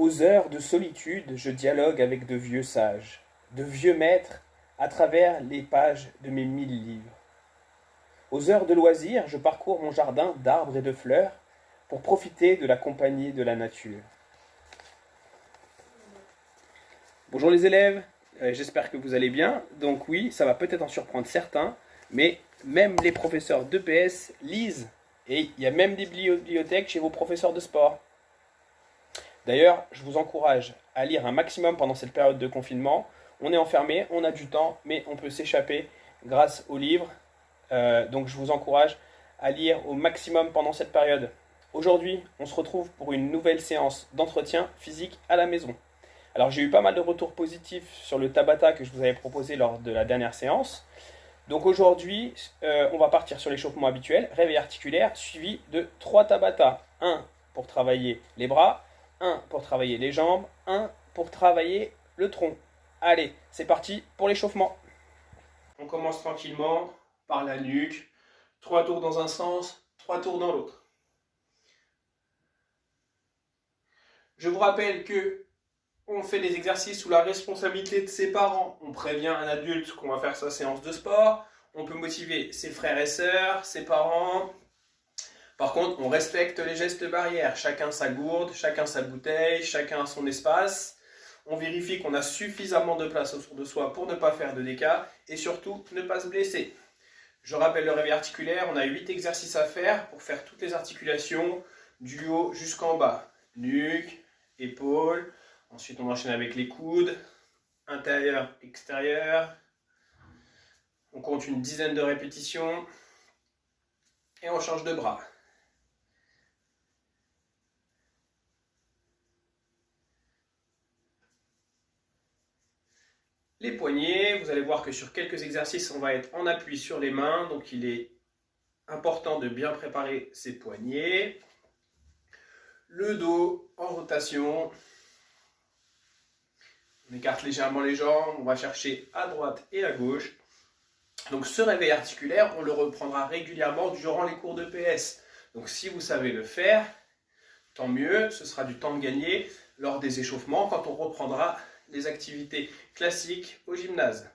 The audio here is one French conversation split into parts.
Aux heures de solitude, je dialogue avec de vieux sages, de vieux maîtres, à travers les pages de mes 1000 livres. Aux heures de loisir, je parcours mon jardin d'arbres et de fleurs pour profiter de la compagnie de la nature. Bonjour les élèves, j'espère que vous allez bien. Donc oui, ça va peut-être en surprendre certains, mais même les professeurs d'EPS lisent. Et il y a même des bibliothèques chez vos professeurs de sport. D'ailleurs, je vous encourage à lire un maximum pendant cette période de confinement. On est enfermé, on a du temps, mais on peut s'échapper grâce aux livres. Donc je vous encourage à lire au maximum pendant cette période. Aujourd'hui, on se retrouve pour une nouvelle séance d'entretien physique à la maison. Alors j'ai eu pas mal de retours positifs sur le Tabata que je vous avais proposé lors de la dernière séance. Donc aujourd'hui, on va partir sur l'échauffement habituel, réveil articulaire, suivi de 3 Tabata. 1 pour travailler les bras, 1 pour travailler les jambes, 1 pour travailler le tronc. Allez, c'est parti pour l'échauffement. On commence tranquillement par la nuque. 3 tours dans un sens, 3 tours dans l'autre. Je vous rappelle que on fait des exercices sous la responsabilité de ses parents. On prévient un adulte qu'on va faire sa séance de sport. On peut motiver ses frères et sœurs, ses parents. Par contre, on respecte les gestes barrières. Chacun sa gourde, chacun sa bouteille, chacun son espace. On vérifie qu'on a suffisamment de place autour de soi pour ne pas faire de dégâts et surtout ne pas se blesser. Je rappelle le réveil articulaire. On a 8 exercices à faire pour faire toutes les articulations du haut jusqu'en bas. Nuque, épaules. Ensuite, on enchaîne avec les coudes, intérieur, extérieur. On compte une dizaine de répétitions et on change de bras. Les poignets, vous allez voir que sur quelques exercices, on va être en appui sur les mains. Donc, il est important de bien préparer ses poignets. Le dos en rotation. On écarte légèrement les jambes, on va chercher à droite et à gauche. Donc ce réveil articulaire, on le reprendra régulièrement durant les cours de PS. Donc si vous savez le faire, tant mieux, ce sera du temps de gagner lors des échauffements quand on reprendra les activités classiques au gymnase.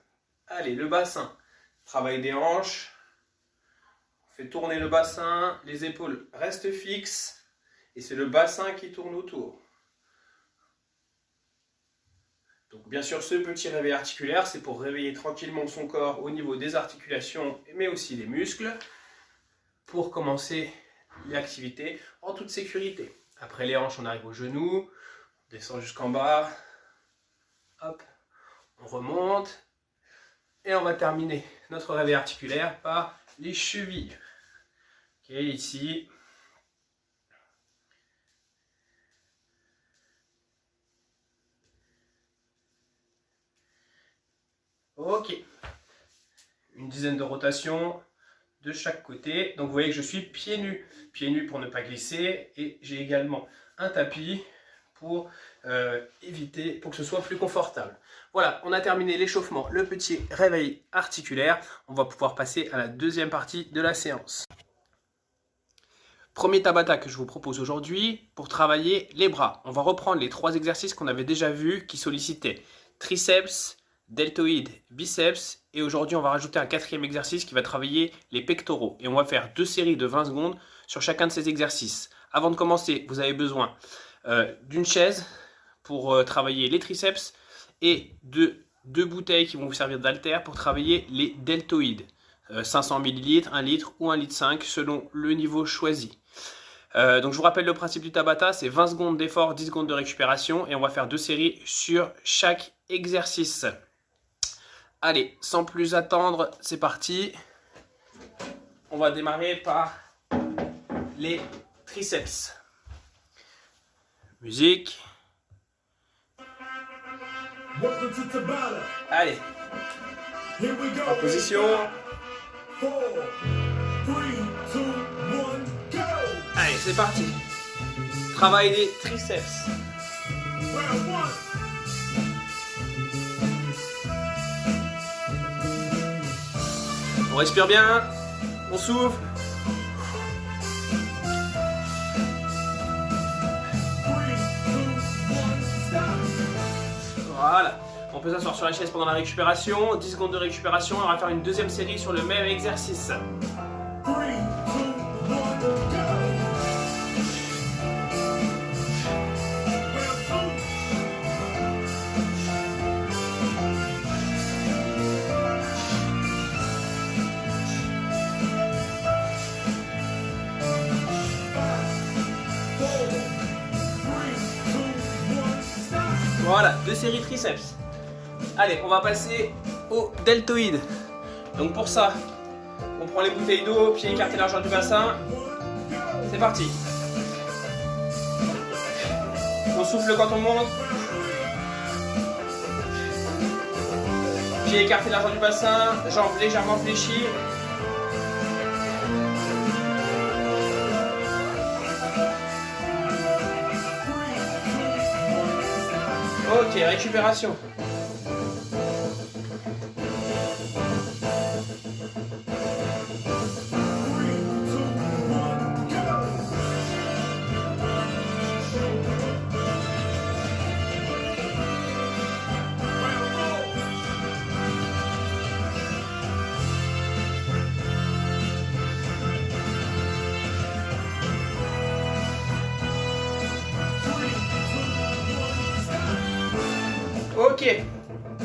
Allez, le bassin, travail des hanches, on fait tourner le bassin, les épaules restent fixes et c'est le bassin qui tourne autour. Donc bien sûr, ce petit réveil articulaire, c'est pour réveiller tranquillement son corps au niveau des articulations, mais aussi des muscles, pour commencer l'activité en toute sécurité. Après les hanches, on arrive aux genoux, on descend jusqu'en bas, hop, on remonte, et on va terminer notre réveil articulaire par les chevilles. Ok, ici. Ok, une dizaine de rotations de chaque côté. Donc vous voyez que je suis pieds nus pour ne pas glisser. Et j'ai également un tapis pour éviter, pour que ce soit plus confortable. Voilà, on a terminé l'échauffement, le petit réveil articulaire. On va pouvoir passer à la deuxième partie de la séance. Premier Tabata que je vous propose aujourd'hui pour travailler les bras. On va reprendre les 3 exercices qu'on avait déjà vus qui sollicitaient triceps, deltoïdes, biceps, et aujourd'hui on va rajouter un 4e exercice qui va travailler les pectoraux et on va faire 2 séries de 20 secondes sur chacun de ces exercices. Avant de commencer, vous avez besoin d'une chaise pour travailler les triceps et de 2 bouteilles qui vont vous servir d'haltère pour travailler les deltoïdes. 500 ml, 1 litre ou 1,5 litre selon le niveau choisi. Donc je vous rappelle le principe du Tabata, c'est 20 secondes d'effort, 10 secondes de récupération et on va faire 2 séries sur chaque exercice. Allez, sans plus attendre, c'est parti. On va démarrer par les triceps. Musique. Allez. En position. Allez, c'est parti. Travail des triceps. On respire bien, on souffle. Voilà. On peut s'asseoir sur la chaise pendant la récupération. 10 secondes de récupération. On va faire une deuxième série sur le même exercice. Voilà, 2 séries triceps. Allez, on va passer au deltoïde. Donc pour ça, on prend les bouteilles d'eau, pieds écartés largeur du bassin. C'est parti. On souffle quand on monte. Pieds écartés largeur du bassin, jambes légèrement fléchies. Ok, récupération. Ok,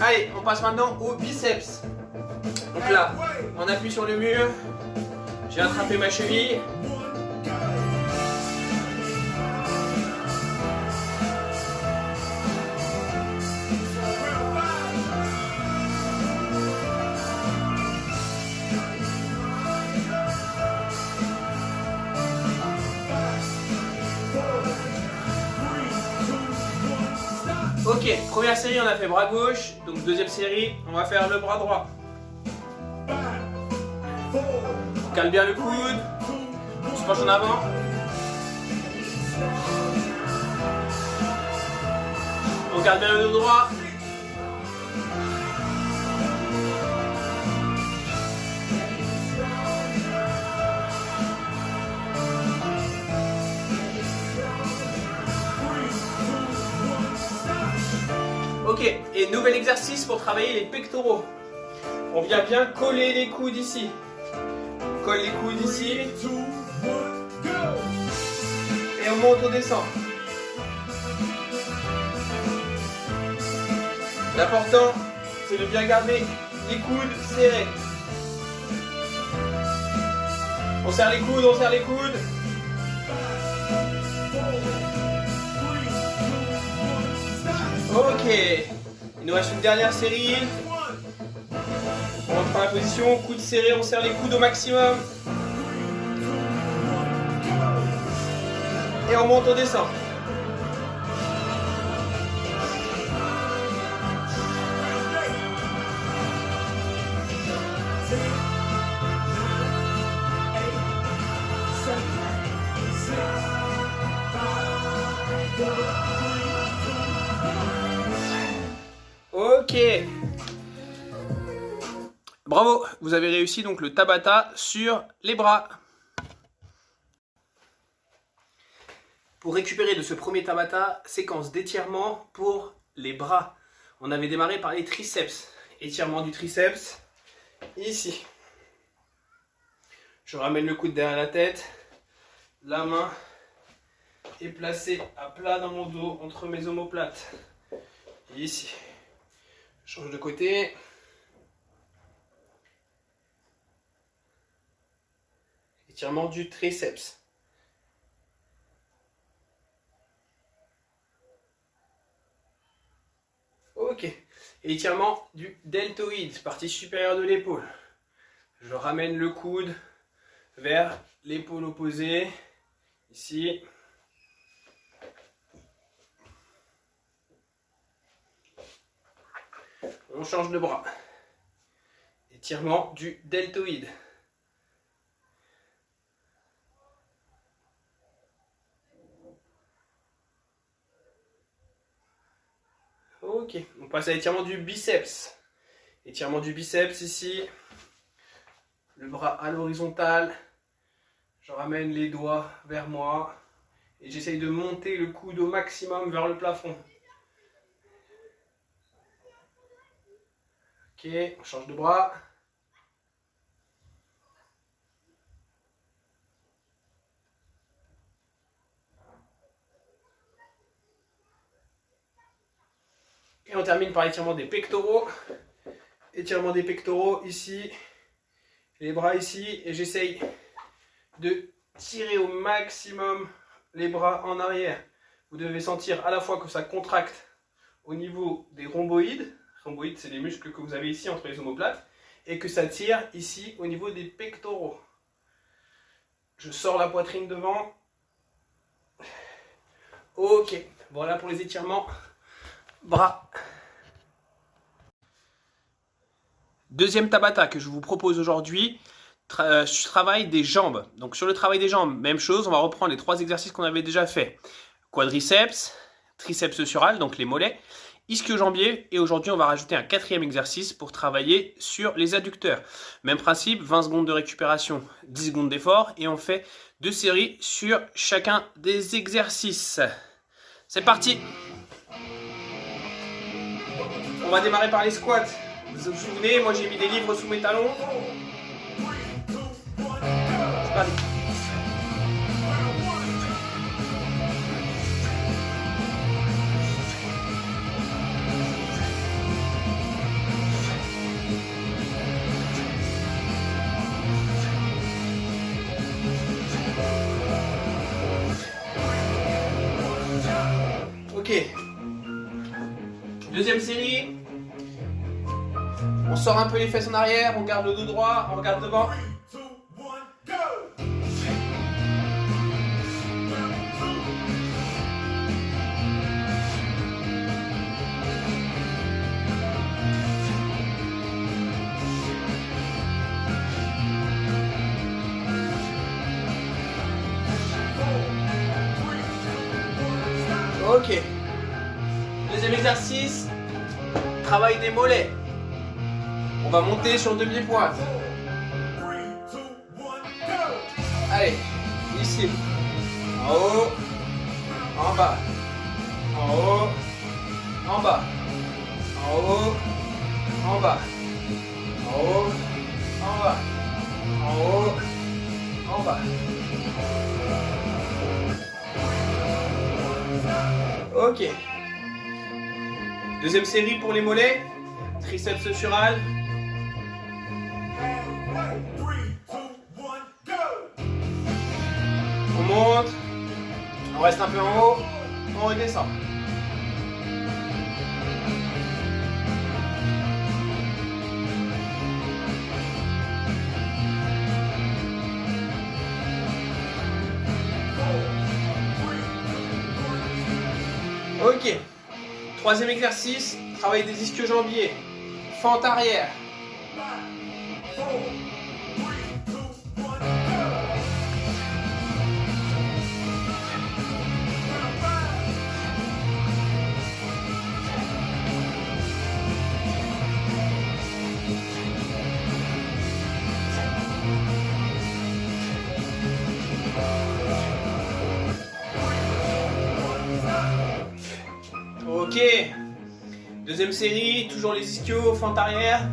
allez, on passe maintenant au biceps. Donc là, on appuie sur le mur. J'ai attrapé ma cheville. Ok, première série on a fait bras gauche, donc deuxième série on va faire le bras droit. On calme bien le coude, on se penche en avant. On garde bien le dos droit. Ok, et nouvel exercice pour travailler les pectoraux. On vient bien coller les coudes ici. On colle les coudes ici. Et on monte, on descend. L'important, c'est de bien garder les coudes serrés. On serre les coudes, on serre les coudes. Ok, il nous reste une dernière série. On reprend la position, coudes serrés, on serre les coudes au maximum. Et on monte, on descend. Ok. Bravo, vous avez réussi donc le Tabata sur les bras. Pour récupérer de ce premier Tabata, séquence d'étirement pour les bras. On avait démarré par les triceps. Étirement du triceps, ici. Je ramène le coude derrière la tête. La main est placée à plat dans mon dos, entre mes omoplates. Ici. Je change de côté. Étirement du triceps. Ok. Et étirement du deltoïde, partie supérieure de l'épaule. Je ramène le coude vers l'épaule opposée. Ici. On change de bras. Étirement du deltoïde. Ok, on passe à l'étirement du biceps. Étirement du biceps ici. Le bras à l'horizontale. Je ramène les doigts vers moi. Et j'essaye de monter le coude au maximum vers le plafond. Ok, on change de bras. Et on termine par l'étirement des pectoraux. Étirement des pectoraux ici. Les bras ici. Et j'essaye de tirer au maximum les bras en arrière. Vous devez sentir à la fois que ça contracte au niveau des rhomboïdes. Rhomboïdes, c'est les muscles que vous avez ici entre les omoplates. Et que ça tire ici au niveau des pectoraux. Je sors la poitrine devant. Ok, voilà pour les étirements. Bras. Deuxième Tabata que je vous propose aujourd'hui, travail des jambes. Donc sur le travail des jambes, même chose, on va reprendre les 3 exercices qu'on avait déjà fait. Quadriceps, triceps sural, donc les mollets, ischio-jambier, et aujourd'hui on va rajouter un 4e exercice pour travailler sur les adducteurs. Même principe, 20 secondes de récupération, 10 secondes d'effort, et on fait 2 séries sur chacun des exercices. C'est parti! On va démarrer par les squats. Vous vous souvenez, moi j'ai mis des livres sous mes talons. C'est parti. Ok. Deuxième série. On sort un peu les fesses en arrière, on garde le dos droit, on regarde devant. Ok. Deuxième exercice, travail des mollets. On va monter sur demi-pointe. Allez, ici. En haut, en bas. En haut, en bas. En haut, en bas. En haut, en bas. En haut, en bas. Ok. Deuxième série pour les mollets. Triceps sural. On monte. On reste un peu en haut. On redescend. Ok. Troisième exercice, travail des ischio-jambiers. Fente arrière. Ok. Deuxième série, toujours les ischios, fente arrière.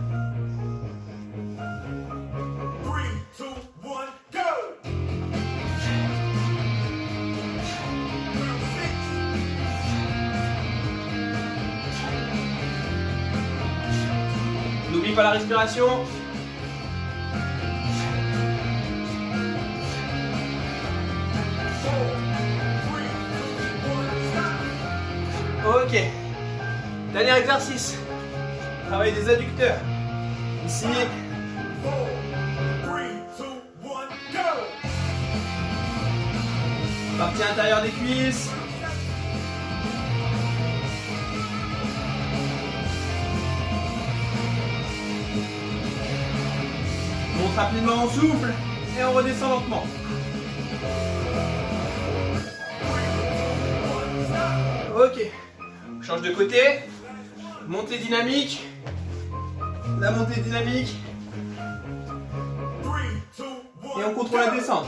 N'oublie pas la respiration. Ok. Dernier exercice. Travail des adducteurs. Ici. Partie intérieure des cuisses. Monte rapidement, on souffle et on redescend lentement. Ok. On change de côté. Montée dynamique. La montée dynamique. Et on contrôle la descente.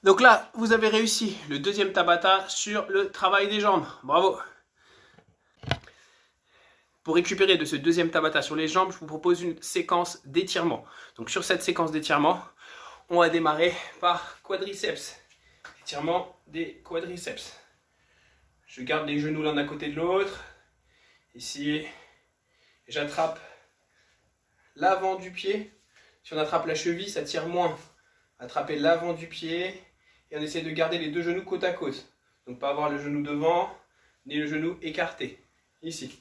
Donc là, vous avez réussi le deuxième Tabata sur le travail des jambes. Bravo. Pour récupérer de ce deuxième Tabata sur les jambes, je vous propose une séquence d'étirement. Donc sur cette séquence d'étirement, on va démarrer par quadriceps. Étirement des quadriceps. Je garde les genoux l'un à côté de l'autre. Ici, j'attrape l'avant du pied. Si on attrape la cheville, ça tire moins. Attraper l'avant du pied et on essaie de garder les deux genoux côte à côte. Donc pas avoir le genou devant ni le genou écarté. Ici.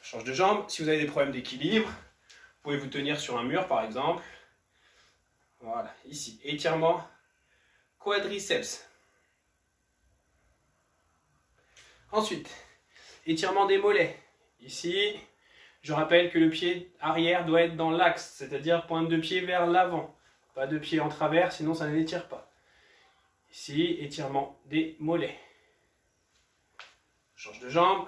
Je change de jambe. Si vous avez des problèmes d'équilibre, vous pouvez vous tenir sur un mur par exemple. Voilà, ici. Étirement quadriceps. Ensuite, étirement des mollets. Ici, je rappelle que le pied arrière doit être dans l'axe, c'est-à-dire pointe de pied vers l'avant. Pas de pied en travers, sinon ça ne l'étire pas. Ici, étirement des mollets. Change de jambe.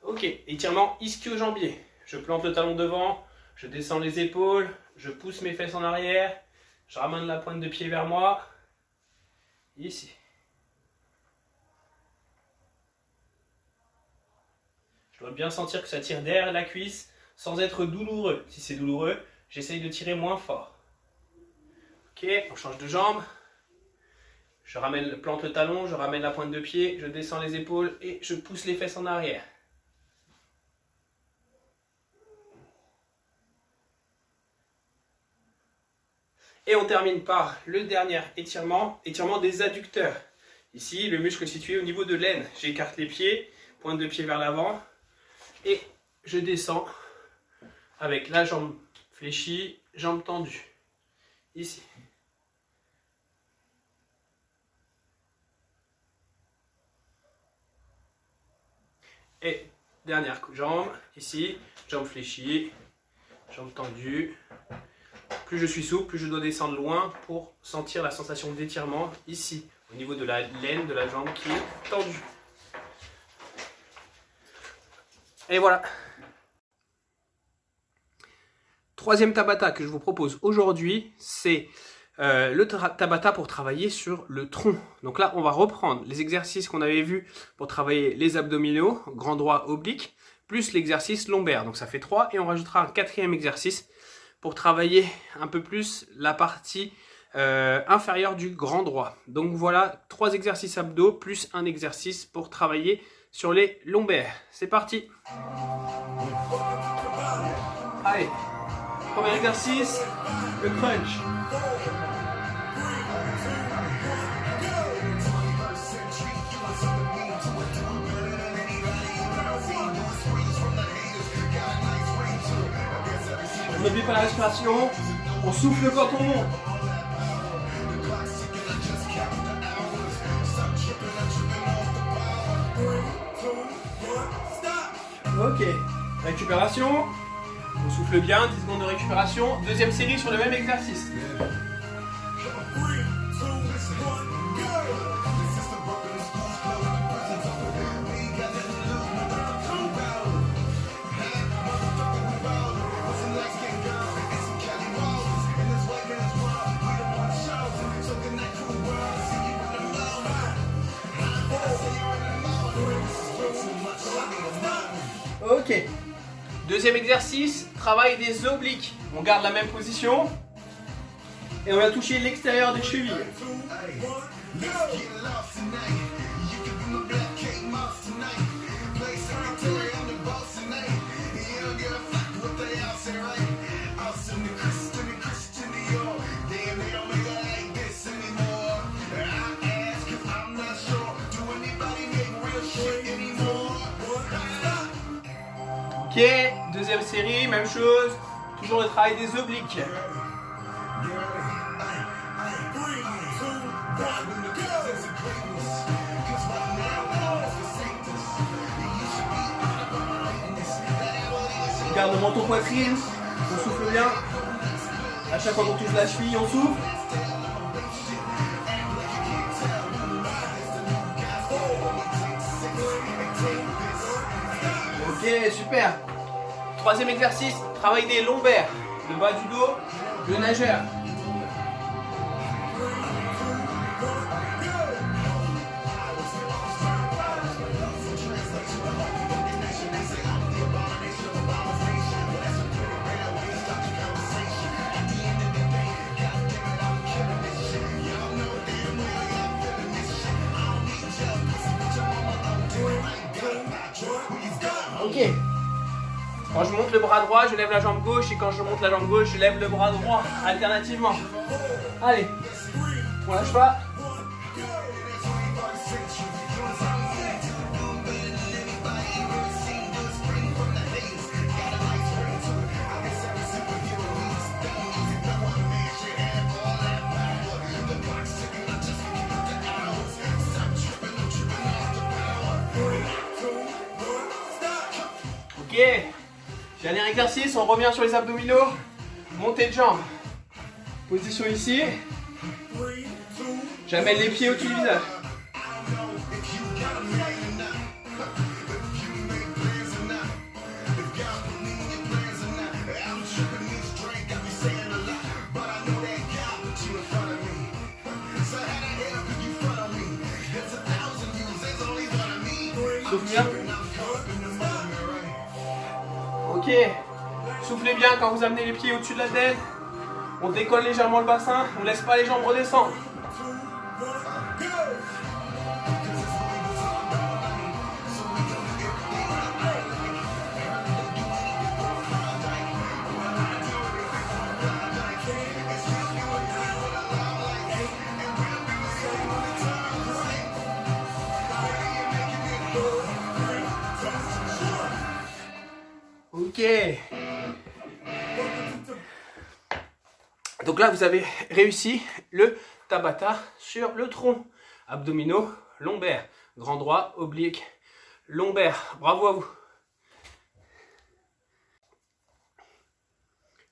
Ok, étirement ischio-jambier. Je plante le talon devant, je descends les épaules, je pousse mes fesses en arrière, je ramène la pointe de pied vers moi. Ici. Je dois bien sentir que ça tire derrière la cuisse sans être douloureux. Si c'est douloureux, j'essaye de tirer moins fort. Ok, on change de jambe. Je plante le talon, je ramène la pointe de pied, je descends les épaules et je pousse les fesses en arrière. Et on termine par le dernier étirement, étirement des adducteurs. Ici, le muscle situé au niveau de l'aine. J'écarte les pieds, pointe de pied vers l'avant et je descends avec la jambe fléchie, jambe tendue. Ici. Et dernière jambe, ici, jambe fléchie, jambe tendue. Plus je suis souple, plus je dois descendre loin pour sentir la sensation d'étirement ici, au niveau de la laine de la jambe qui est tendue. Et voilà. Troisième Tabata que je vous propose aujourd'hui, c'est le Tabata pour travailler sur le tronc. Donc là, on va reprendre les exercices qu'on avait vus pour travailler les abdominaux, grand droit oblique, plus l'exercice lombaire. Donc ça fait 3 et on rajoutera un 4e exercice pour travailler un peu plus la partie inférieure du grand droit. Donc voilà, 3 exercices abdos plus un exercice pour travailler sur les lombaires. C'est parti. Allez, premier exercice, le crunch. On n'oublie pas la respiration, on souffle quand on monte. Ok, récupération, on souffle bien, 10 secondes de récupération. Deuxième série sur le même exercice. Ok. Deuxième exercice, travail des obliques. On garde la même position et on va toucher l'extérieur des chevilles. Ok, deuxième série, même chose, toujours le travail des obliques. On garde le menton poitrine, on souffle bien. À chaque fois qu'on touche la cheville, on souffle. Ok, super. Troisième exercice, travail des lombaires. Le bas du dos, le nageur. Ok. Quand je monte le bras droit, je lève la jambe gauche et quand je monte la jambe gauche, je lève le bras droit alternativement. Allez, on lâche pas. Ok. Dernier exercice, on revient sur les abdominaux. Montée de jambes. Position ici. J'amène les pieds au-dessus du visage. Souffle bien. Ok. Soufflez bien quand vous amenez les pieds au-dessus de la tête. On décolle légèrement le bassin. On ne laisse pas les jambes redescendre. Ok. Donc là, vous avez réussi le Tabata sur le tronc. Abdominaux, lombaires. Grand droit, oblique, lombaire. Bravo à vous.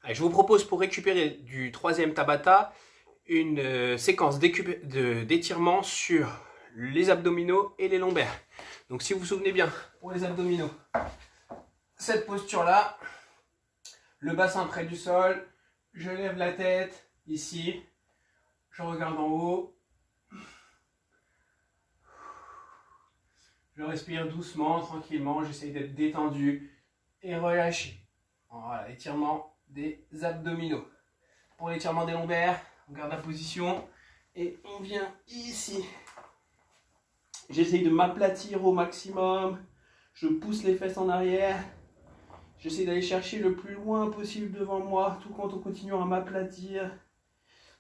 Allez, je vous propose pour récupérer du troisième Tabata une séquence d'étirement sur les abdominaux et les lombaires. Donc si vous vous souvenez bien, pour les abdominaux, cette posture-là, le bassin près du sol, je lève la tête ici, je regarde en haut, je respire doucement, tranquillement, j'essaye d'être détendu et relâché. Voilà, étirement des abdominaux. Pour l'étirement des lombaires, on garde la position et on vient ici. J'essaye de m'aplatir au maximum, je pousse les fesses en arrière. J'essaie d'aller chercher le plus loin possible devant moi, tout en continuant à m'aplatir.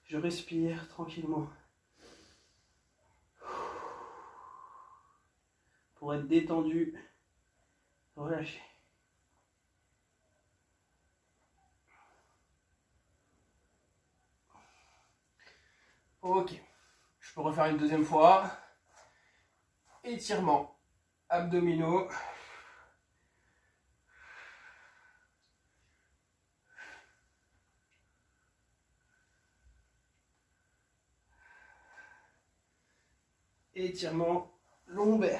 Je respire tranquillement. Pour être détendu, relâché. Ok, je peux refaire une deuxième fois. Étirement, abdominaux. Étirement lombaire.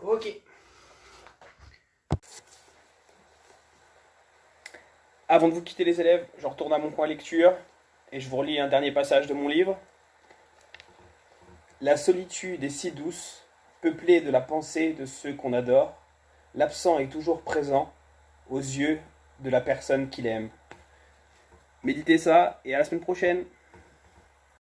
Ok. Avant de vous quitter les élèves, je retourne à mon coin lecture et je vous relis un dernier passage de mon livre. La solitude est si douce, peuplée de la pensée de ceux qu'on adore. L'absent est toujours présent aux yeux de la personne qu'il aime. Méditez ça et à la semaine prochaine.